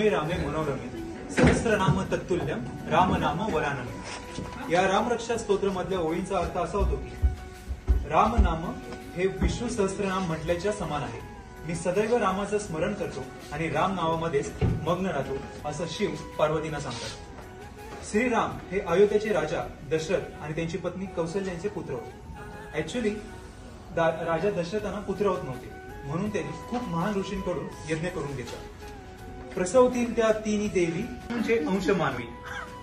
रमे रामे मनोरमे सहस्रनाम तत्तुल्यम रामनाम वरानने। या रामरक्षा स्तोत्र मधल्या ओळींचा अर्थ असा होतो की रामनाम हे विष्णू सहस्रनाम म्हटल्याच्या समान आहे। मी सदैव रामाचं स्मरण करतो आणि राम नावामध्येच मग्न राहतो असं शिव पार्वतींना सांगतात। श्रीराम हे अयोध्येचे राजा दशरथ आणि त्यांची पत्नी कौशल्या यांचे पुत्र होते। ऍक्च्युली राजा दशरथांना पुत्र होत नव्हते, म्हणून त्यांनी खूप महान ऋषींकडून यज्ञ करून घेतला। प्रसवतील त्या तिन्ही देवी तुमचे अंश मानवी,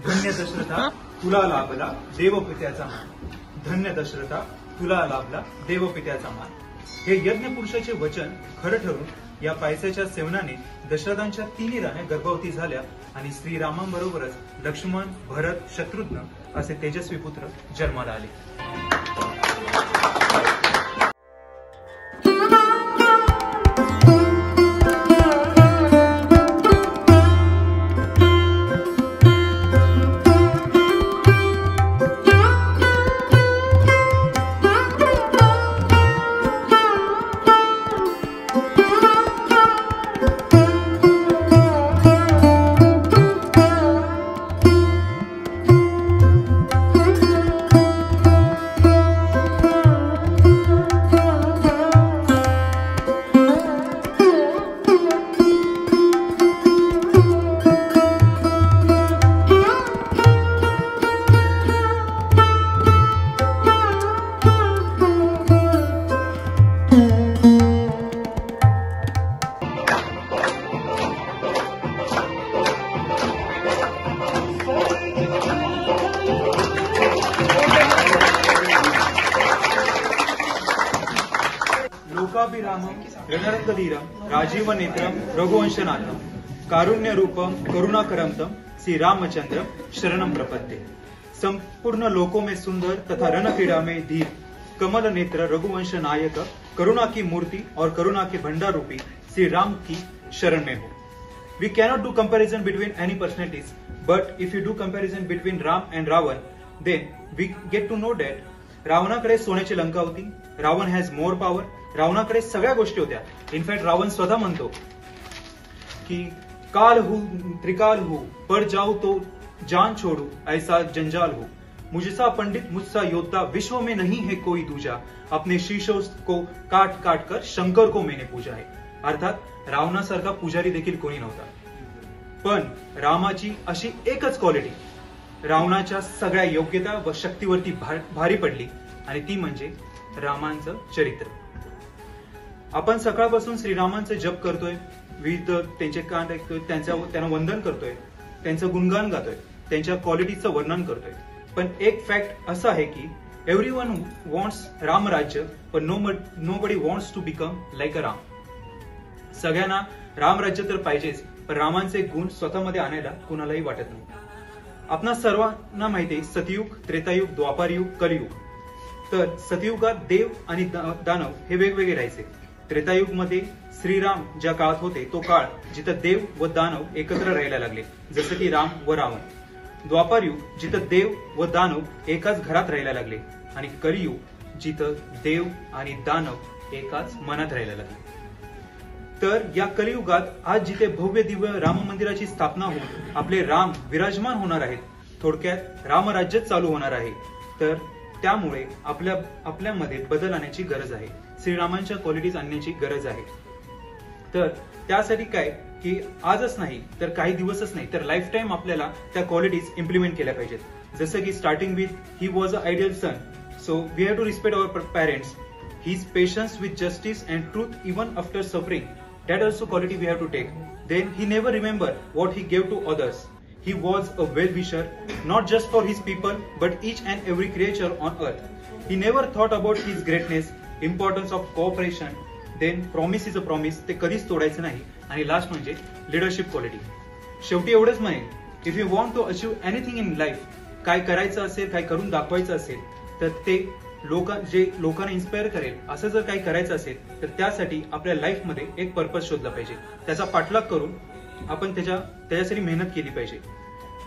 धन्य दशरथा तुला लाभला देवपित्याचा मान, धन्य दशरथा तुला लाभला देवपित्याचा मान। हे यज्ञ पुरुषाचे वचन खरं ठरून या पायसाच्या सेवनाने दशरथांच्या तिन्ही राण्या गर्भवती झाल्या आणि श्रीरामांबरोबरच लक्ष्मण, भरत, शत्रुघ्न असे तेजस्वी पुत्र जन्माला आले। लोकाभिरामं रणरंगधीरं राजीव नेत्रं रघुवंशनाथं कारुण्य रूपं करुणाकरं तं श्री रामचंद्र शरणं प्रपद्ये। संपूर्ण लोकों में सुंदर तथा रणक्रीड़ा में धीर कमल नेत्र रघुवंश नायक करुणा की मूर्ति और करुणा के भंडार रूपी श्री राम की शरण में हो। We cannot do comparison between any personalities, but if you do comparison between Ram and Ravan, then we get to know that रावणाकडे सोन्याची लंका होती, रावण हॅज मोर पॉवर, रावणाकडे सगळ्या गोष्टी होत्या। इनफॅक्ट रावण स्वतः म्हणतो की काल हूं त्रिकाल हूं पर जाऊं तो जान छोड़ू ऐसा जंजाल हो, मुझसा पंडित मुझसा योद्धा विश्व में नहीं है कोई दूजा, अपने शीशों को काट काट कर शंकर को मैंने पूजा है। अर्थात रावणासारखा पुजारी देखील कोणी नव्हता। पण रामाची अशी एकच क्वालिटी रावणाच्या सगळ्या योग्यता व शक्तीवरती भारी पडली आणि ती म्हणजे रामांचं चरित्र। आपण सकाळपासून श्रीरामांचे जप करतोय, विविध त्यांचे कान ऐकतोय, त्यांना वंदन करतोय, त्यांचं गुणगान गातोय, त्यांच्या क्वालिटीचं वर्णन करतोय। पण एक फॅक्ट असं आहे की एव्हरीवन वॉन्ट्स रामराज्य, पण nobody wants to become like a Ram. सगळ्यांना रामराज्य तर पाहिजेच, पण रामांचे गुण स्वतःमध्ये आणायला कुणालाही वाटत नाही। आपणा सर्वांना माहिती आहे सतयुग, त्रेतायुग, द्वापारयुग, कलियुग। तर सतयुगात देव आणि दानव हे वेगवेगळे राहायचे। त्रेतायुग मध्ये श्रीराम ज्या काळात होते तो काळ जिथं देव व दानव एकत्र राहायला लागले, जसं की राम व रावण। द्वापारयुग जिथं देव व दानव एकाच घरात राहायला लागले आणि कलियुग जिथं देव आणि दानव एकाच मनात राहायला लागले। तर या कलियुगात आज जिथे भव्य दिव्य राम मंदिराची स्थापना होऊन आपले राम विराजमान होणार आहेत, थोडक्यात रामराज्य चालू होणार आहे, तर त्यामुळे आपल्यामध्ये बदल आणण्याची गरज आहे, श्रीरामांच्या क्वालिटीज आणण्याची गरज आहे। तर त्यासाठी काय की आजच नाही तर काही दिवसच नाही तर लाईफ टाइम आपल्याला त्या क्वालिटीज इम्प्लिमेंट केल्या पाहिजेत। जसं की starting with he was a ideal son, so we have to respect our parents, his patience with justice and truth even after suffering, that also quality we have to take. Then he never remembered what he gave to others. He was a well-wisher, not just for his people but each and every creature on earth. He never thought about his greatness, importance of cooperation. Then promise is a promise, ते कधीच तोडायचं नाही। आणि last म्हणजे leadership quality. शेवटी एवढंच म्हणेन, if you want to achieve anything in life, काय करायचं असेल, काय करून दाखवायचं असेल, तर ते लोकांना इन्स्पायर करेल असं जर काही करायचं असेल तर त्यासाठी आपल्या लाईफ मध्ये एक पर्पज शोधला पाहिजे, त्याचा पाठलाग करून आपण त्याच्यासाठी मेहनत केली पाहिजे।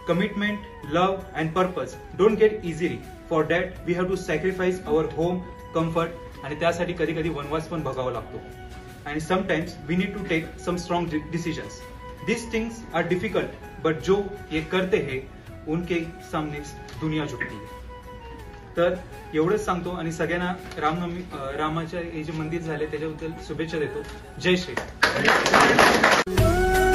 Commitment, love and purpose don't get easily, for that we have to sacrifice our home, comfort, आणि त्यासाठी कधी कधी वनवास पण भोगावा लागतो। आणि sometimes we need to take some strong decisions. This things are difficult but जो ये करते हैं उनके सामने दुनिया झुकती है. तर एवढंच सांगतो आणि सगळ्यांना रामाच्या हे जे मंदिर झाले त्याच्याबद्दल शुभेच्छा देतो. जय श्री राम.